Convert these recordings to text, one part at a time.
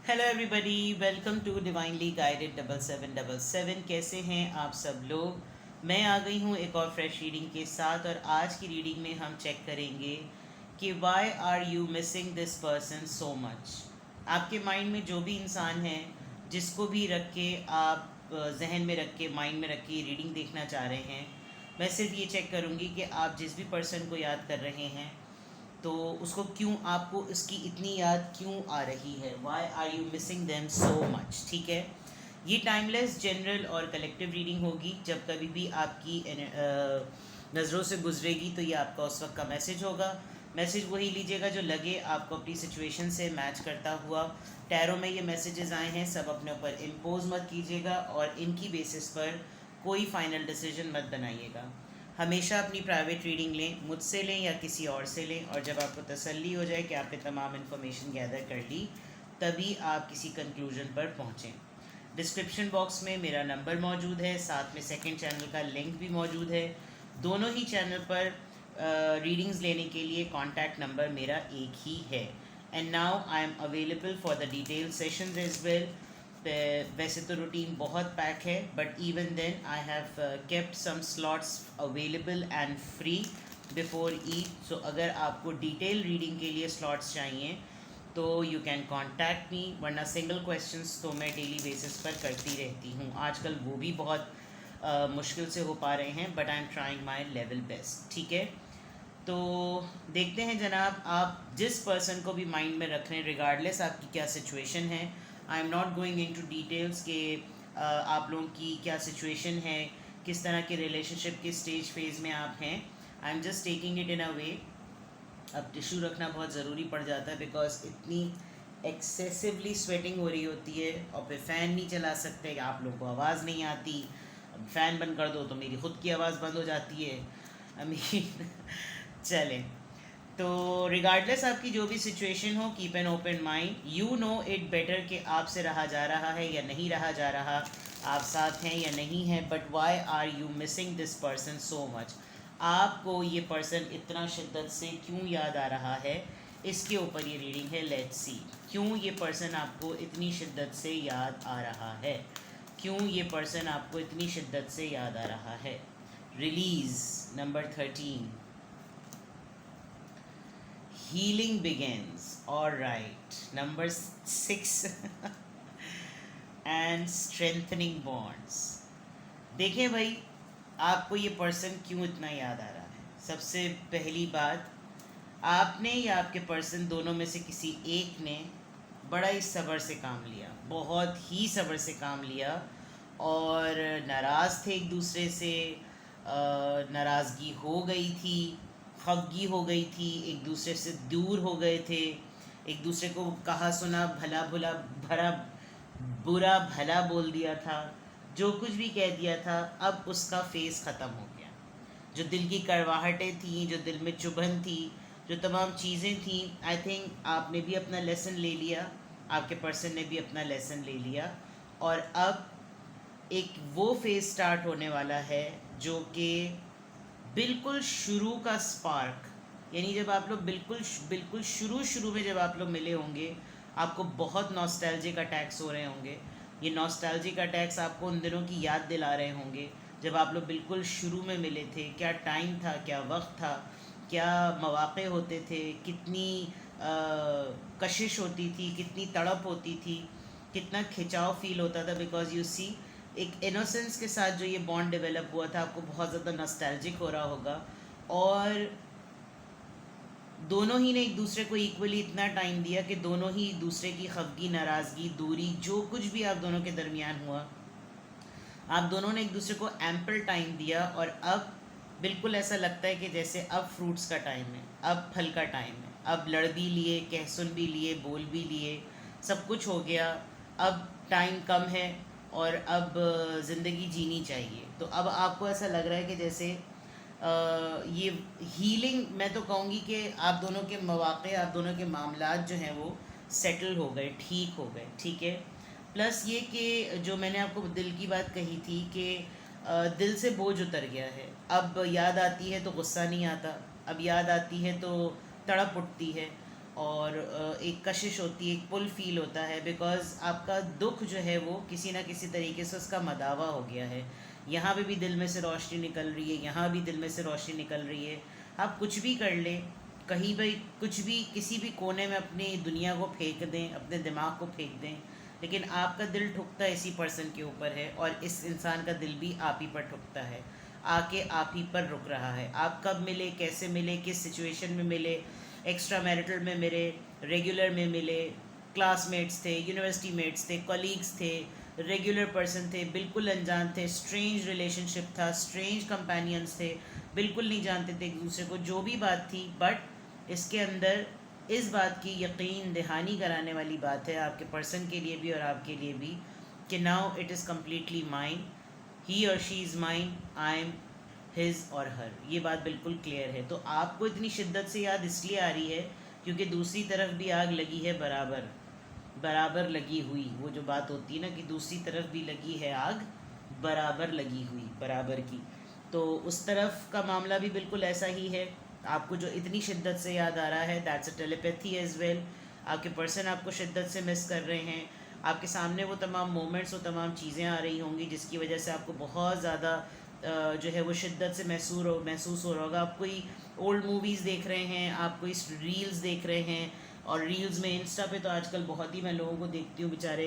Hello everybody, welcome to divinely guided 7777। कैसे हैं आप सब लोग। मैं आ गई हूँ एक और फ्रेश रीडिंग के साथ, और आज की रीडिंग में हम चेक करेंगे कि why are you missing this person so much. आपके माइंड में जो भी इंसान है, जिसको भी रख के आप जहन में रख के, माइंड में रख के रीडिंग देखना चाह रहे हैं, मैं सिर्फ ये चेक करूँगी कि आप जिस भी पर्सन को याद कर रहे हैं तो उसको क्यों, आपको इसकी इतनी याद क्यों आ रही है। Why are you missing them so much. ठीक है, ये टाइमलेस, जनरल और कलेक्टिव रीडिंग होगी। जब कभी भी आपकी नज़रों से गुजरेगी तो ये आपका उस वक्त का मैसेज होगा। मैसेज वही लीजिएगा जो लगे आपको अपनी सिचुएशन से मैच करता हुआ। टैरो में ये मैसेजेस आए हैं, सब अपने ऊपर इम्पोज मत कीजिएगा और इनकी बेसिस पर कोई फाइनल डिसीजन मत बनाइएगा। हमेशा अपनी प्राइवेट रीडिंग लें, मुझसे लें या किसी और से लें, और जब आपको तसल्ली हो जाए कि आपने तमाम इन्फॉर्मेशन गैदर कर ली, तभी आप किसी कंक्लूजन पर पहुँचें। डिस्क्रिप्शन बॉक्स में मेरा नंबर मौजूद है, साथ में सेकंड चैनल का लिंक भी मौजूद है। दोनों ही चैनल पर रीडिंग्स लेने के लिए कॉन्टैक्ट नंबर मेरा एक ही है। And now I am available for the detail sessions as well. वैसे तो रूटीन बहुत पैक है, but even then I have kept some slots available and free before Eid. So अगर आपको डिटेल रीडिंग के लिए स्लॉट्स चाहिए तो यू कैन कॉन्टैक्ट मी, वरना सिंगल क्वेश्चंस तो मैं डेली बेसिस पर करती रहती हूँ। आजकल वो भी बहुत मुश्किल से हो पा रहे हैं, but I am trying my level best. ठीक है, तो देखते हैं जनाब, आप जिस पर्सन को भी माइंड में रख रहे हैं, रिगार्डलेस आपकी क्या सिचुएशन है। I am not going into details के आप लोगों की क्या सिचुएशन है, किस तरह के रिलेशनशिप के स्टेज फेज में आप हैं। I am just taking it in a way. अब टिश्यू रखना बहुत ज़रूरी पड़ जाता है बिकॉज इतनी एक्सेसिवली स्वेटिंग हो रही होती है, और फिर फ़ैन नहीं चला सकते, आप लोगों को आवाज़ नहीं आती। अब फ़ैन बंद कर दो तो मेरी ख़ुद की आवाज़ बंद हो जाती है। आई मीन चले, तो रिगार्डलेस आपकी जो भी सिचुएशन हो, keep an open mind. You know it better कि आपसे रहा जा रहा है या नहीं रहा जा रहा, आप साथ हैं या नहीं हैं, but why are you missing this person so much. आपको ये पर्सन इतना शिद्दत से क्यों याद आ रहा है, इसके ऊपर ये रीडिंग है। लेट्स सी, क्यों ये पर्सन आपको इतनी शिद्दत से याद आ रहा है, क्यों ये पर्सन आपको इतनी शिद्दत से याद आ रहा है। Release number 13, healing begins, all right, number 6 and strengthening bonds। देखें भाई, आपको ये पर्सन क्यों इतना याद आ रहा है। सबसे पहली बात, आपने या आपके पर्सन दोनों में से किसी एक ने बड़ा ही सब्र से काम लिया, बहुत ही सब्र से काम लिया, और नाराज़ थे एक दूसरे से। नाराज़गी हो गई थी, खफगी हो गई थी, एक दूसरे से दूर हो गए थे, एक दूसरे को कहा सुना भला भुला भरा बुरा भला बोल दिया था, जो कुछ भी कह दिया था, अब उसका फेस ख़त्म हो गया। जो दिल की कड़वाहटें थी, जो दिल में चुभन थी, जो तमाम चीज़ें थी, आई थिंक आपने भी अपना लेसन ले लिया, आपके पर्सन ने भी अपना लेसन ले लिया, और अब एक वो फेज स्टार्ट होने वाला है जो कि बिल्कुल शुरू का स्पार्क, यानी जब आप लोग बिल्कुल बिल्कुल शुरू में जब आप लोग मिले होंगे, आपको बहुत नॉस्टैल्जिक अटैक्स हो रहे होंगे। ये नॉस्टैल्जिक अटैक्स आपको उन दिनों की याद दिला रहे होंगे जब आप लोग बिल्कुल शुरू में मिले थे। क्या टाइम था, क्या वक्त था, क्या मौक़े होते थे, कितनी कशिश होती थी, कितनी तड़प होती थी, कितना खिंचाव फील होता था। बिकॉज यू सी, एक इनोसेंस के साथ जो ये बॉन्ड डेवलप हुआ था, आपको बहुत ज़्यादा नॉस्टैल्जिक हो रहा होगा, और दोनों ही ने एक दूसरे को इक्वली इतना टाइम दिया कि दोनों ही दूसरे की खफगी, नाराज़गी, दूरी, जो कुछ भी आप दोनों के दरमियान हुआ, आप दोनों ने एक दूसरे को एम्पल टाइम दिया। और अब बिल्कुल ऐसा लगता है कि जैसे अब फ्रूट्स का टाइम है, अब फल का टाइम है, अब लड़ भी लिए, कह सुन भी लिए, बोल भी लिए, सब कुछ हो गया। अब टाइम कम है और अब ज़िंदगी जीनी चाहिए। तो अब आपको ऐसा लग रहा है कि जैसे ये हीलिंग, मैं तो कहूँगी कि आप दोनों के मौक़े, आप दोनों के मामलात जो हैं वो सेटल हो गए, ठीक हो गए। ठीक है, प्लस ये कि जो मैंने आपको दिल की बात कही थी कि दिल से बोझ उतर गया है। अब याद आती है तो गुस्सा नहीं आता, अब याद आती है तो तड़प उठती है, और एक कशिश होती है, एक पुल फील होता है, बिकॉज़ आपका दुख जो है वो किसी ना किसी तरीके से उसका मदावा हो गया है। यहाँ पे भी दिल में से रोशनी निकल रही है, यहाँ भी दिल में से रोशनी निकल रही है। आप कुछ भी कर लें, कहीं भी कुछ भी किसी भी कोने में अपनी दुनिया को फेंक दें, अपने दिमाग को फेंक दें, लेकिन आपका दिल ठुकता इसी पर्सन के ऊपर है, और इस इंसान का दिल भी आप ही पर ठुकता है, आके आप ही पर रुक रहा है। आप कब मिले, कैसे मिले, किस सिचुएशन में मिले, एक्स्ट्रा मैरिटल में मिले, रेगुलर में मिले, क्लासमेट्स थे, यूनिवर्सिटी मेट्स थे, कलीग्स थे, रेगुलर पर्सन थे, बिल्कुल अनजान थे, स्ट्रेंज रिलेशनशिप था, स्ट्रेंज कंपेनियंस थे, बिल्कुल नहीं जानते थे एक दूसरे को, जो भी बात थी। बट इसके अंदर इस बात की यकीन दहानी कराने वाली बात है आपके पर्सन के लिए भी और आपके लिए भी, कि now it is completely mine, he और she is mine, I am his और हर। ये बात बिल्कुल क्लियर है। तो आपको इतनी शिद्दत से याद इसलिए आ रही है क्योंकि दूसरी तरफ भी आग लगी है, बराबर बराबर लगी हुई। वो जो बात होती है ना कि दूसरी तरफ भी लगी है आग, बराबर लगी हुई, बराबर की। तो उस तरफ का मामला भी बिल्कुल ऐसा ही है। आपको जो इतनी शिद्दत से याद आ रहा है, that's a telepathy as well. आपके पर्सन आपको शिद्दत से मिस कर रहे हैं। आपके सामने वो तमाम मोमेंट्स, वो तमाम चीज़ें आ रही होंगी जिसकी वजह से आपको बहुत ज़्यादा जो है वो शिद्दत से महसूस हो रहा होगा। आप कोई ओल्ड मूवीज़ देख रहे हैं, आप कोई रील्स देख रहे हैं, और रील्स में इंस्टा पे तो आजकल बहुत ही मैं लोगों को देखती हूँ, बेचारे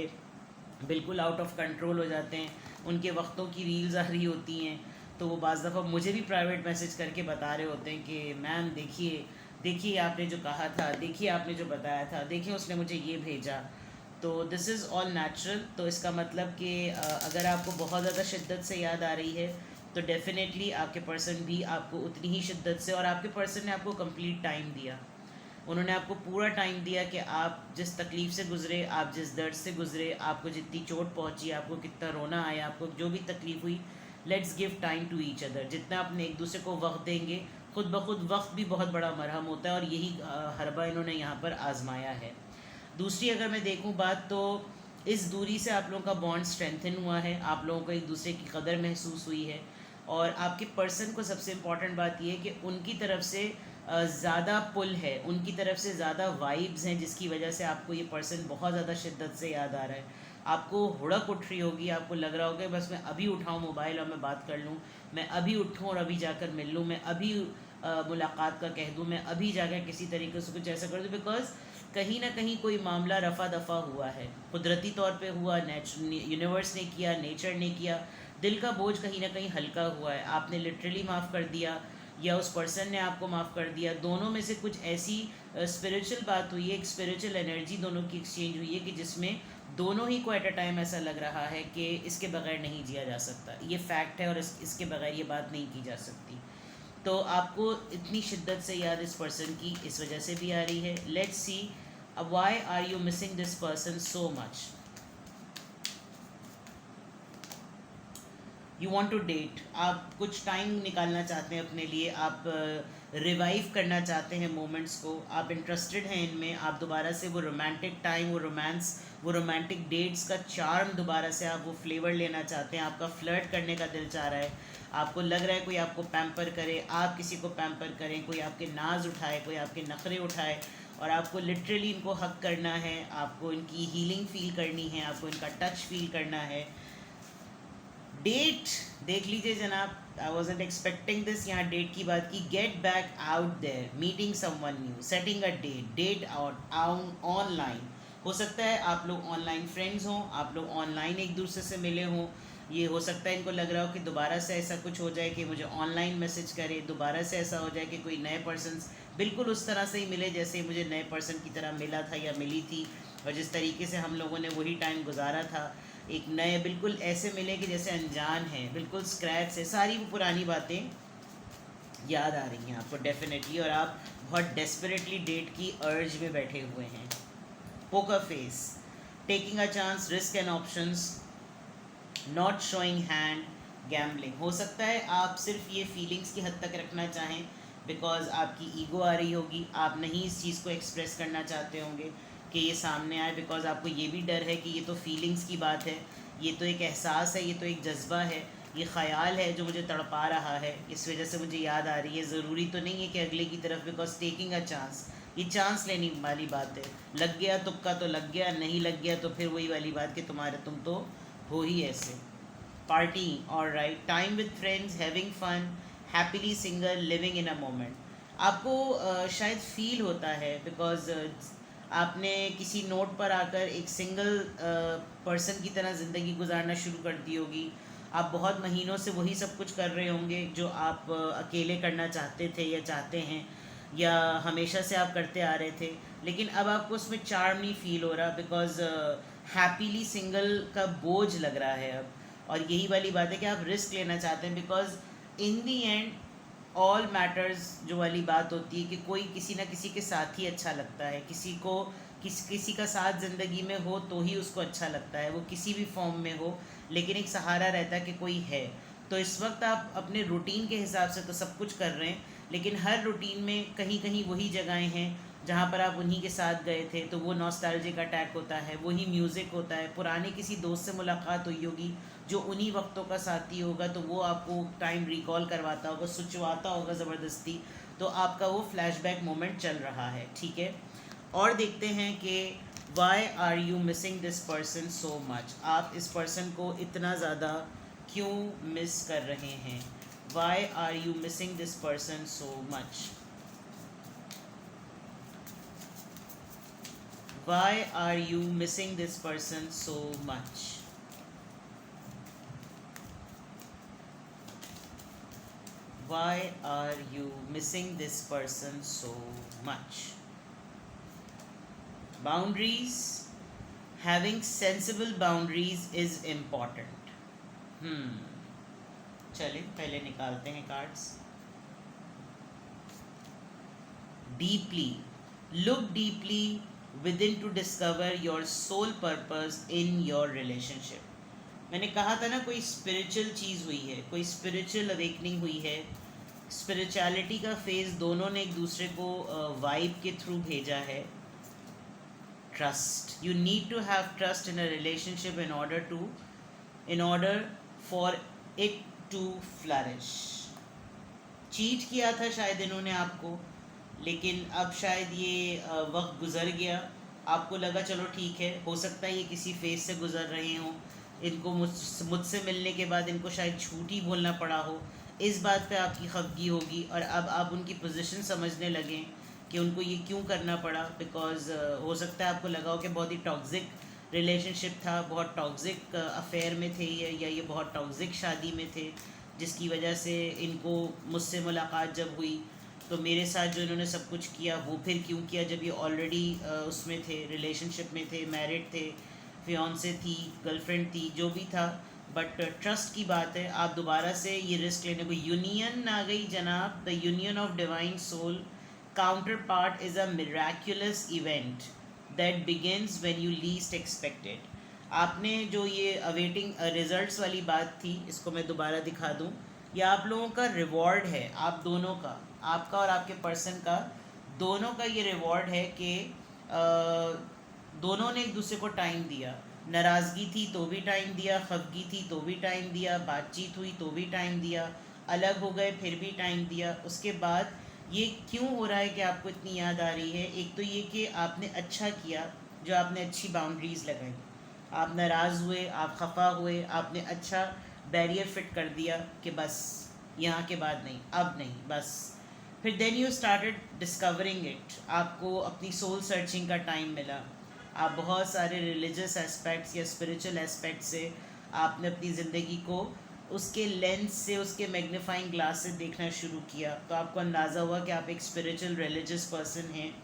बिल्कुल आउट ऑफ कंट्रोल हो जाते हैं। उनके वक्तों की रील्स आ रही होती हैं, तो वो बाज़ दफ़ा मुझे भी प्राइवेट मैसेज करके बता रहे होते हैं कि मैम देखिए, देखिए आपने जो कहा था, देखिए आपने जो बताया था, देखिए उसने मुझे ये भेजा। तो दिस इज़ ऑल नेचुरल। तो इसका मतलब कि अगर आपको बहुत ज़्यादा शिद्दत से याद आ रही है तो डेफ़िनेटली आपके पर्सन भी आपको उतनी ही शिद्दत से, और आपके पर्सन ने आपको कंप्लीट टाइम दिया। उन्होंने आपको पूरा टाइम दिया कि आप जिस तकलीफ़ से गुज़रे, आप जिस दर्द से गुज़रे, आपको जितनी चोट पहुंची, आपको कितना रोना आया, आपको जो भी तकलीफ़ हुई, let's give time to each other. जितना अपने एक दूसरे को वक्त देंगे, खुद ब खुद वक्त भी बहुत बड़ा मरहम होता है, और यही हरबा इन्होंने यहाँ पर आजमाया है। दूसरी अगर मैं देखूँ बात, तो इस दूरी से आप लोगों का बॉन्ड स्ट्रेंथन हुआ है, आप लोगों को एक दूसरे की कदर महसूस हुई है। और आपके पर्सन को सबसे इम्पॉर्टेंट बात यह है कि उनकी तरफ से ज़्यादा पुल है, उनकी तरफ से ज़्यादा वाइब्स हैं, जिसकी वजह से आपको ये पर्सन बहुत ज़्यादा शिद्दत से याद आ रहा है। आपको हुड़क उठ रही होगी, आपको लग रहा होगा बस मैं अभी उठाऊँ मोबाइल और मैं बात कर लूँ, मैं अभी उठूँ और अभी जाकर मिल लूँ, मैं अभी मुलाकात का कह दूँ, मैं अभी जाकर किसी तरीके से कुछ ऐसा कर दूँ। बिकॉज़ कहीं ना कहीं कोई मामला रफ़ा दफ़ा हुआ है, कुदरती तौर पे हुआ, यूनिवर्स ने किया, नेचर ने किया, दिल का बोझ कहीं ना कहीं हल्का हुआ है। आपने लिटरली माफ़ कर दिया या उस पर्सन ने आपको माफ़ कर दिया, दोनों में से कुछ ऐसी स्पिरिचुअल बात हुई है, एक स्पिरिचुअल एनर्जी दोनों की एक्सचेंज हुई है कि जिसमें दोनों ही को एट अ टाइम ऐसा लग रहा है कि इसके बगैर नहीं जिया जा सकता। ये फैक्ट है, और इसके बगैर ये बात नहीं की जा सकती। तो आपको इतनी शिद्दत से याद इस पर्सन की इस वजह से भी आ रही है। Let's see why are you missing this person so much. You want to date, आप कुछ टाइम निकालना चाहते हैं अपने लिए, आप रिवाइव करना चाहते हैं मोमेंट्स को, आप इंटरेस्टेड हैं इनमें, आप दोबारा से वो रोमांटिक टाइम, वो रोमांस, वो रोमांटिक डेट्स का चार्म दोबारा से आप वो फ्लेवर लेना चाहते हैं। आपका फ्लर्ट करने का दिल चाह रहा है, आपको लग रहा है कोई आपको पैम्पर करे, आप किसी को पैम्पर करें, कोई आपके नाज उठाए, कोई आपके नखरे उठाए, और आपको लिटरली इनको हक करना है, आपको इनकी हीलिंग फील करनी है, आपको इनका टच फील करना है। डेट देख लीजिए जनाब, आई वॉजेंट एक्सपेक्टिंग दिस। यहाँ डेट की बात की। Get back out there, meeting someone new, setting a date, date out online. हो सकता है आप लोग ऑनलाइन फ्रेंड्स हों, आप लोग ऑनलाइन एक दूसरे से मिले हों। ये हो सकता है इनको लग रहा हो कि दोबारा से ऐसा कुछ हो जाए कि मुझे ऑनलाइन मैसेज करे, दोबारा से ऐसा हो जाए कि कोई नए पर्सन बिल्कुल उस तरह से ही मिले जैसे मुझे नए पर्सन की तरह मिला था या मिली थी, और जिस तरीके से हम लोगों ने वही टाइम गुजारा था, एक नए बिल्कुल ऐसे मिले कि जैसे अनजान है, बिल्कुल स्क्रैच से सारी वो पुरानी बातें याद आ रही हैं आपको डेफिनेटली, और आप बहुत डेस्परेटली डेट की अर्ज में बैठे हुए हैं। Poker face, taking a chance, risk and options, not showing hand, gambling. हो सकता है आप सिर्फ ये फीलिंग्स की हद तक रखना चाहें बिकॉज आपकी ईगो आ रही होगी, आप नहीं इस चीज़ को एक्सप्रेस करना चाहते होंगे कि ये सामने आए, बिकॉज आपको ये भी डर है कि ये तो फीलिंग्स की बात है, ये तो एक एहसास है, ये तो एक जज्बा है, ये ख़याल है जो मुझे तड़पा रहा है, इस वजह से मुझे याद आ रही है। ज़रूरी तो नहीं है कि अगले की तरफ, बिकॉज टेकिंग अ चांस, ये चांस लेने वाली बात है। लग गया तुक्का तो लग गया, नहीं लग गया तो फिर वही वाली बात कि तुम तो हो ही ऐसे। पार्टी, और right, time with friends, having fun, happily single, living in a moment. आपको शायद फील होता है बिकॉज आपने किसी नोट पर आकर एक सिंगल पर्सन की तरह ज़िंदगी गुजारना शुरू कर दी होगी। आप बहुत महीनों से वही सब कुछ कर रहे होंगे जो आप अकेले करना चाहते थे या चाहते हैं, या हमेशा से आप करते आ रहे थे, लेकिन अब आपको उसमें चार्म नहीं फील हो रहा बिकॉज हैप्पीली सिंगल का बोझ लग रहा है अब। और यही वाली बात है कि आप रिस्क लेना चाहते हैं because in the and all matters जो वाली बात होती है कि कोई किसी ना किसी के साथ ही अच्छा लगता है, किसी को किसी का साथ ज़िंदगी में हो तो ही उसको अच्छा लगता है, वो किसी भी फॉर्म में हो, लेकिन एक सहारा रहता है कि कोई है। तो इस वक्त आप अपने रूटीन के हिसाब से तो सब कुछ कर रहे हैं, लेकिन हर रूटीन में कहीं कहीं वही जगहें हैं जहाँ पर आप उन्हीं के साथ गए थे, तो वो नॉस्टैल्जिक अटैक होता है, वही म्यूज़िक होता है, पुराने किसी दोस्त से मुलाकात हुई होगी जो उन्हीं वक्तों का साथी होगा, तो वो आपको टाइम रिकॉल करवाता होगा, सुचवाता होगा ज़बरदस्ती, तो आपका वो फ्लैशबैक मोमेंट चल रहा है, ठीक है। और देखते हैं कि why are you missing this person so much, आप इस पर्सन को इतना ज़्यादा क्यों मिस कर रहे हैं। Why are you missing this person so much, why are you missing this person so much. Why are you missing this person so much? Boundaries, having sensible boundaries is important. चलिए पहले निकालते हैं cards. Deeply, look deeply within to discover your sole purpose in your relationship. मैंने कहा था ना, कोई spiritual चीज़ हुई है, कोई स्पिरिचुअल अवेकनिंग हुई है, स्पिरिचुअलिटी का फेज दोनों ने एक दूसरे को वाइब के थ्रू भेजा है। Trust, you need to have trust in a relationship in order for it to flourish. Cheat किया था शायद इन्होंने आपको, लेकिन अब शायद ये वक्त गुजर गया, आपको लगा चलो ठीक है, हो सकता है ये किसी फेज से गुजर रहे हों, इनको मुझसे मिलने के बाद इनको शायद झूठ ही बोलना पड़ा हो, इस बात पे आपकी खफगी होगी, और अब आप उनकी पोजीशन समझने लगें कि उनको ये क्यों करना पड़ा, बिकॉज हो सकता है आपको लगा हो कि बहुत ही टॉक्सिक रिलेशनशिप था, बहुत टॉक्सिक अफेयर में थे या ये बहुत टॉक्सिक शादी में थे, जिसकी वजह से इनको मुझसे मुलाकात जब हुई तो मेरे साथ जो इन्होंने सब कुछ किया वो फिर क्यों किया, जब ये ऑलरेडी उसमें थे, रिलेशनशिप में थे, मैरिड थे, फियांसे थी, गर्लफ्रेंड थी, जो भी था। बट ट्रस्ट की बात है, आप दोबारा से ये रिस्क लेने को, यूनियन आ गई जनाब, the union of divine soul, counterpart is a miraculous event that begins when you least expected. आपने जो ये अवेटिंग रिजल्ट्स वाली बात थी, इसको मैं दोबारा दिखा दूँ, ये आप लोगों का रिवॉर्ड है, आप दोनों का, आपका और आपके पर्सन का, दोनों का ये रिवॉर्ड है कि दोनों ने एक दूसरे को टाइम दिया, नाराज़गी थी तो भी टाइम दिया, खफगी थी तो भी टाइम दिया, बातचीत हुई तो भी टाइम दिया, अलग हो गए फिर भी टाइम दिया। उसके बाद ये क्यों हो रहा है कि आपको इतनी याद आ रही है, एक तो ये कि आपने अच्छा किया, जो आपने अच्छी बाउंड्रीज़ लगाई, आप नाराज़ हुए, आप खफा हुए, आपने अच्छा बैरियर फिट कर दिया कि बस यहाँ के बाद नहीं, अब नहीं, बस। फिर then you started discovering it, आपको अपनी सोल सर्चिंग का टाइम मिला, आप बहुत सारे रिलीजियस एस्पेक्ट्स या स्पिरिचुअल एस्पेक्ट से आपने अपनी ज़िंदगी को उसके लेंस से, उसके मैग्नीफाइंग ग्लास से देखना शुरू किया, तो आपको अंदाज़ा हुआ कि आप एक स्पिरिचुअल रिलीजियस पर्सन हैं।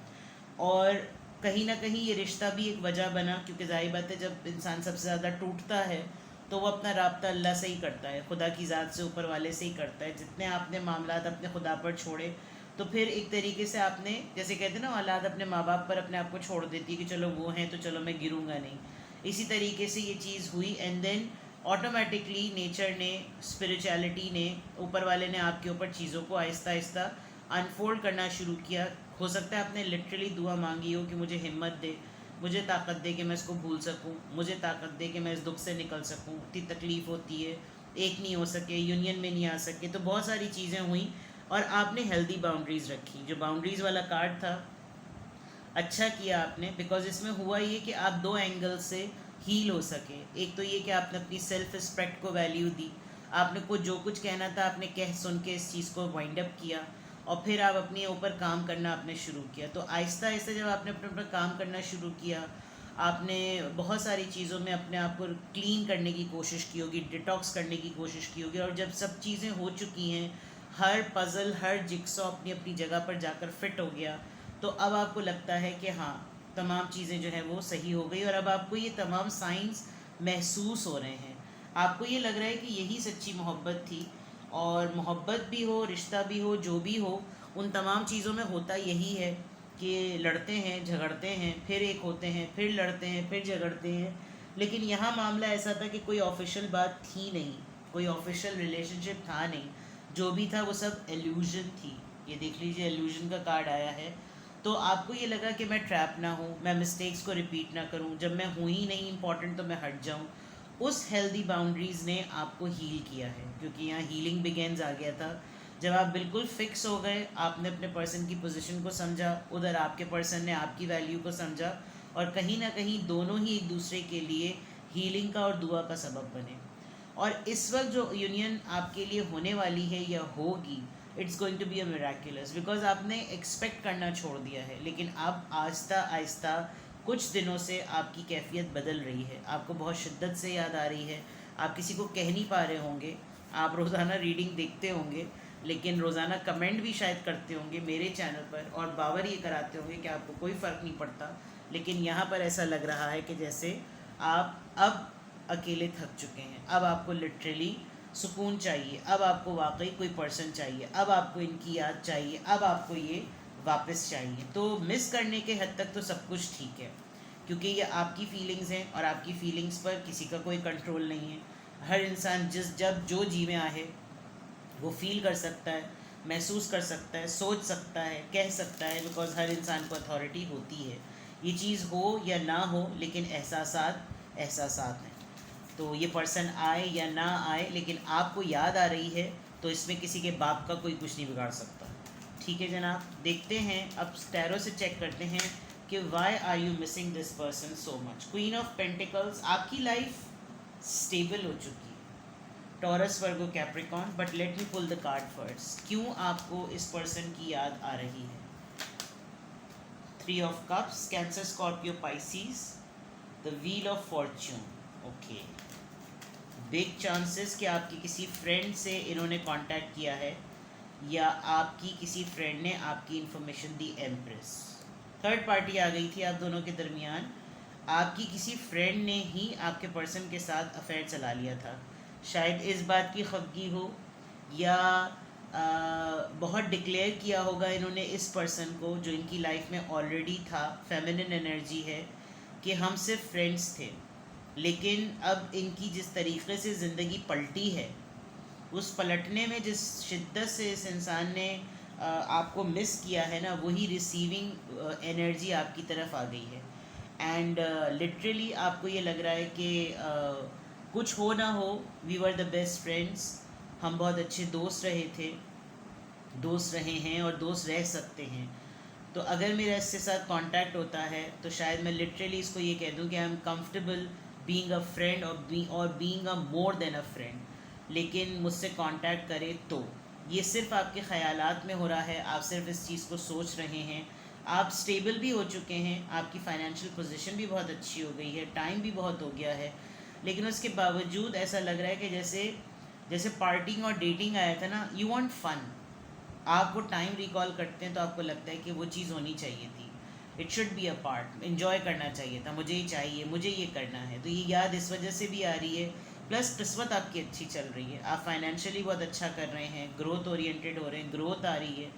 और कहीं ना कहीं ये रिश्ता भी एक वजह बना, क्योंकि जाहिर बात है जब इंसान सबसे ज़्यादा टूटता है तो वो अपना राब्ता अल्लाह से ही करता है, खुदा की ज़ात से, ऊपर वाले से ही करता है। जितने आपने मामलात अपने खुदा पर छोड़े तो फिर एक तरीके से आपने, जैसे कहते हैं ना, औलाद अपने माँ बाप पर अपने आप को छोड़ देती है कि चलो वो हैं तो चलो मैं गिरूंगा नहीं, इसी तरीके से ये चीज़ हुई। एंड देन ऑटोमेटिकली नेचर ने, स्पिरिचुअलिटी ने, ऊपर वाले ने आपके ऊपर चीज़ों को आहिस्ता आहिस्ता अनफोल्ड करना शुरू किया। हो सकता है आपने लिटरली दुआ मांगी हो कि मुझे हिम्मत दे, मुझे ताकत दे कि मैं इसको भूल सकूं, मुझे ताकत दे कि मैं इस दुख से निकल सकूं, इतनी तकलीफ़ होती है, एक नहीं हो सके, यूनियन में नहीं आ सके, तो बहुत सारी चीज़ें हुई और आपने हेल्दी बाउंड्रीज़ रखी। जो बाउंड्रीज़ वाला कार्ड था अच्छा किया आपने, बिकॉज इसमें हुआ ये कि आप दो एंगल से हील हो सके। एक तो ये कि आपने अपनी सेल्फ रिस्पेक्ट को वैल्यू दी, आपने को जो कुछ कहना था आपने कह सुन के इस चीज़ को वाइंड अप किया, और फिर आप अपने ऊपर काम करना आपने शुरू किया। तो आहिस्ता आहिस्ता जब आपने अपने ऊपर काम करना शुरू किया, आपने बहुत सारी चीज़ों में अपने आप को क्लीन करने की कोशिश की होगी, डिटॉक्स करने की कोशिश की होगी, और जब सब चीज़ें हो चुकी हैं, हर पज़ल हर जिक्सॉ अपनी अपनी जगह पर जाकर फिट हो गया, तो अब आपको लगता है कि हाँ, तमाम चीज़ें जो हैं वो सही हो गई, और अब आपको ये तमाम साइंस महसूस हो रहे हैं। आपको ये लग रहा है कि यही सच्ची मोहब्बत थी, और मोहब्बत भी हो, रिश्ता भी हो, जो भी हो, उन तमाम चीज़ों में होता यही है कि लड़ते हैं, झगड़ते हैं, फिर एक होते हैं, फिर लड़ते हैं, फिर झगड़ते हैं। लेकिन यहाँ मामला ऐसा था कि कोई ऑफिशियल बात थी नहीं, कोई ऑफिशियल रिलेशनशिप था नहीं, जो भी था वो सब एल्यूजन थी। ये देख लीजिए, एल्यूजन का कार्ड आया है। तो आपको ये लगा कि मैं ट्रैप ना हूँ, मैं मिस्टेक्स को रिपीट ना करूँ, जब मैं हूँ ही नहीं इम्पॉर्टेंट तो मैं हट जाऊँ। उस हेल्दी बाउंड्रीज़ ने आपको हील किया है, क्योंकि यहाँ हीलिंग बिगेंस आ गया था। जब आप बिल्कुल फिक्स हो गए, आपने अपने पर्सन की पोजीशन को समझा, उधर आपके पर्सन ने आपकी वैल्यू को समझा, और कहीं ना कहीं दोनों ही एक दूसरे के लिए हीलिंग का और दुआ का सबब बने। और इस वक्त जो यूनियन आपके लिए होने वाली है या होगी, it's going to be a miraculous, because आपने एक्सपेक्ट करना छोड़ दिया है। लेकिन अब आहिस्ता आहिस्ता कुछ दिनों से आपकी कैफियत बदल रही है, आपको बहुत शिद्दत से याद आ रही है, आप किसी को कह नहीं पा रहे होंगे, आप रोज़ाना रीडिंग देखते होंगे, लेकिन रोज़ाना कमेंट भी शायद करते होंगे मेरे चैनल पर, और बावर ये कराते होंगे कि आपको कोई फ़र्क नहीं पड़ता। लेकिन यहाँ पर ऐसा लग रहा है कि जैसे आप अब अकेले थक चुके हैं, अब आपको लिटरली सुकून चाहिए, अब आपको वाकई कोई पर्सन चाहिए, अब आपको इनकी याद चाहिए, अब आपको ये वापस चाहिए। तो मिस करने के हद तक तो सब कुछ ठीक है, क्योंकि ये आपकी फीलिंग्स हैं, और आपकी फीलिंग्स पर किसी का कोई कंट्रोल नहीं है। हर इंसान जब जो जी में आहे वो फील कर सकता है, महसूस कर सकता है, सोच सकता है, कह सकता है, बिकॉज हर इंसान को अथॉरिटी होती है। ये चीज़ हो या ना हो, लेकिन एहसासात एहसासात हैं। तो ये पर्सन आए या ना आए, लेकिन आपको याद आ रही है, तो इसमें किसी के बाप का कोई कुछ नहीं बिगाड़ सकता। ठीक है जनाब, देखते हैं अब टैरो से चेक करते हैं कि why are you missing this person so much. Queen of pentacles, आपकी लाइफ स्टेबल हो चुकी है, Taurus Virgo Capricorn, but let me pull the card first. क्यों आपको इस पर्सन की याद आ रही है? Three of cups, Cancer, Scorpio, Pisces, the wheel of fortune. Okay, big chances कि आपकी किसी फ्रेंड से इन्होंने कांटेक्ट किया है, या आपकी किसी फ्रेंड ने आपकी इन्फॉर्मेशन दी। एम्प्रेस, थर्ड पार्टी आ गई थी आप दोनों के दरमियान। आपकी किसी फ्रेंड ने ही आपके पर्सन के साथ अफेयर चला लिया था, शायद इस बात की खफगी हो, या बहुत डिक्लेयर किया होगा इन्होंने इस पर्सन को, जो इनकी लाइफ में ऑलरेडी था, फेमिनिन एनर्जी है, कि हम सिर्फ फ्रेंड्स थे। लेकिन अब इनकी जिस तरीक़े से ज़िंदगी पलटी है, उस पलटने में जिस शिद्दत से इस इंसान ने आपको मिस किया है ना, वही रिसीविंग एनर्जी आपकी तरफ आ गई है। एंड लिटरली आपको ये लग रहा है कि कुछ हो ना हो, we were the best friends, हम बहुत अच्छे दोस्त रहे थे, दोस्त रहे हैं, और दोस्त रह सकते हैं। तो अगर मेरा इसके साथ कांटेक्ट होता है, तो शायद मैं लिटरली इसको ये कह दूं कि I am comfortable being a friend, और being a more than a friend. लेकिन मुझसे कांटेक्ट करे तो ये सिर्फ आपके ख़यालात में हो रहा है, आप सिर्फ इस चीज़ को सोच रहे हैं। आप स्टेबल भी हो चुके हैं, आपकी फ़ाइनेंशियल पोजीशन भी बहुत अच्छी हो गई है, टाइम भी बहुत हो गया है, लेकिन उसके बावजूद ऐसा लग रहा है कि जैसे जैसे पार्टिंग और डेटिंग आया था ना, यू वांट फन। आप वो टाइम रिकॉल करते हैं तो आपको लगता है कि वो चीज़ होनी चाहिए थी, it should be a part, enjoy करना चाहिए था, मुझे ये चाहिए, मुझे ये करना है। तो ये याद इस वजह से भी आ रही है। प्लस किस्मत आपकी अच्छी चल रही है, आप फाइनेंशियली बहुत अच्छा कर रहे हैं, ग्रोथ ओरिएंटेड हो रहे हैं, ग्रोथ आ रही है,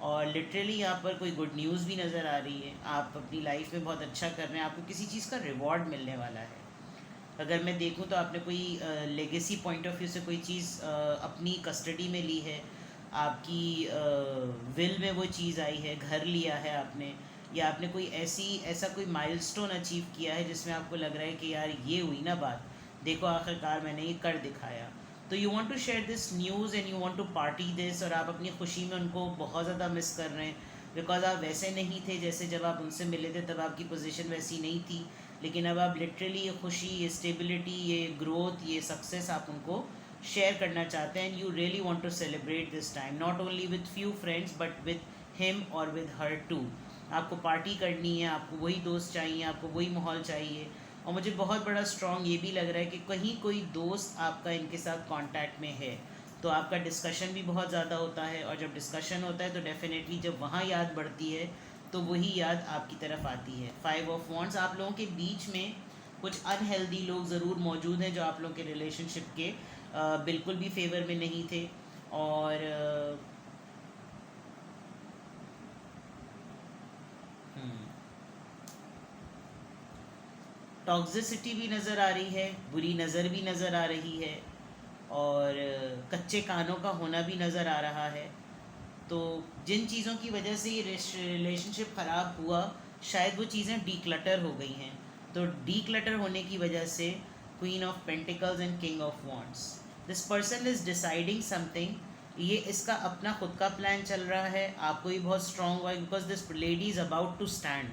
और लिटरली यहाँ पर कोई गुड न्यूज़ भी नज़र आ रही है। आप अपनी लाइफ में बहुत अच्छा कर रहे हैं, आपको किसी चीज़ का रिवॉर्ड मिलने वाला है। अगर मैं देखूँ तो आपने कोई लेगेसी पॉइंट ऑफ व्यू से कोई चीज़ अपनी कस्टडी में ली है, आपकी विल में वो चीज़ आई है, घर लिया है आपने, या आपने कोई ऐसा कोई माइलस्टोन अचीव किया है जिसमें आपको लग रहा है कि यार ये हुई ना बात, देखो आखिरकार मैंने ये कर दिखाया। तो you want to share this news and you want to party this, और आप अपनी खुशी में उनको बहुत ज़्यादा मिस कर रहे हैं। बिकॉज आप वैसे नहीं थे जैसे जब आप उनसे मिले थे, तब आपकी पोजीशन वैसी नहीं थी, लेकिन अब आप लिटरली ये खुशी, ये स्टेबिलिटी, ये ग्रोथ, ये सक्सेस आप उनको शेयर करना चाहते हैं। And you really want to celebrate this time not only with few friends but with him और विद हर टू। आपको पार्टी करनी है, आपको वही दोस्त चाहिए, आपको वही माहौल चाहिए। और मुझे बहुत बड़ा स्ट्रॉन्ग ये भी लग रहा है कि कहीं कोई दोस्त आपका इनके साथ कांटेक्ट में है, तो आपका डिस्कशन भी बहुत ज़्यादा होता है, और जब डिस्कशन होता है तो डेफिनेटली जब वहाँ याद बढ़ती है तो वही याद आपकी तरफ आती है। 5 ऑफ वॉन्ड्स, आप लोगों के बीच में कुछ अनहेल्दी लोग ज़रूर मौजूद हैं जो आप लोगों के रिलेशनशिप के बिल्कुल भी फेवर में नहीं थे। और टॉक्सिसिटी भी नज़र आ रही है, बुरी नज़र भी नज़र आ रही है, और कच्चे कानों का होना भी नज़र आ रहा है। तो जिन चीज़ों की वजह से ये रिलेशनशिप ख़राब हुआ, शायद वो चीज़ें डीक्लटर हो गई हैं। तो डीक्लटर होने की वजह से queen of pentacles and king of wands, this person is deciding something. ये इसका अपना खुद का प्लान चल रहा है, आपको भी बहुत स्ट्रॉन्ग हुआ, because this lady is about to stand.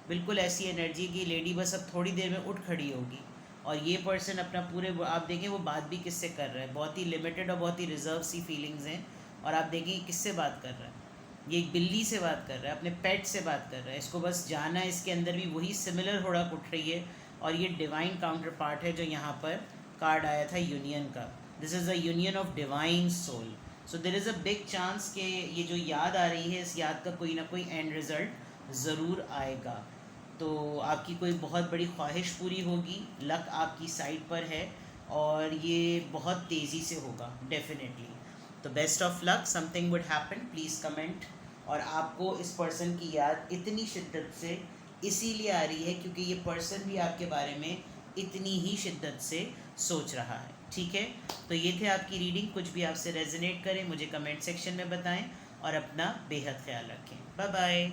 बिल्कुल ऐसी एनर्जी की लेडी बस अब थोड़ी देर में उठ खड़ी होगी। और ये पर्सन अपना पूरे, आप देखें वो बात भी किससे कर रहा है, बहुत ही लिमिटेड और बहुत ही रिजर्व सी फीलिंग्स हैं। और आप देखें किससे बात कर रहा है, ये एक बिल्ली से बात कर रहा है, अपने पेट से बात कर रहा है। इसको बस जाना है, इसके अंदर भी वही सिमिलर हुड़क उठ रही है। और ये डिवाइन काउंटर पार्ट है जो यहाँ पर कार्ड आया था यूनियन का। This is a union of divine soul. So there is a big chance कि ये जो याद आ रही है, इस याद का कोई ना कोई एंड रिज़ल्ट ज़रूर आएगा। तो आपकी कोई बहुत बड़ी ख्वाहिश पूरी होगी, लक आपकी साइड पर है, और ये बहुत तेज़ी से होगा डेफिनेटली। तो best of luck, something would happen, please comment. और आपको इस पर्सन की याद इतनी शिद्दत से इसीलिए आ रही है क्योंकि ये पर्सन भी आपके बारे में इतनी ही शिद्दत से सोच रहा है। ठीक है, तो ये थे आपकी रीडिंग। कुछ भी आपसे रेजोनेट करें मुझे कमेंट सेक्शन में बताएं, और अपना बेहद ख्याल रखें। Bye bye.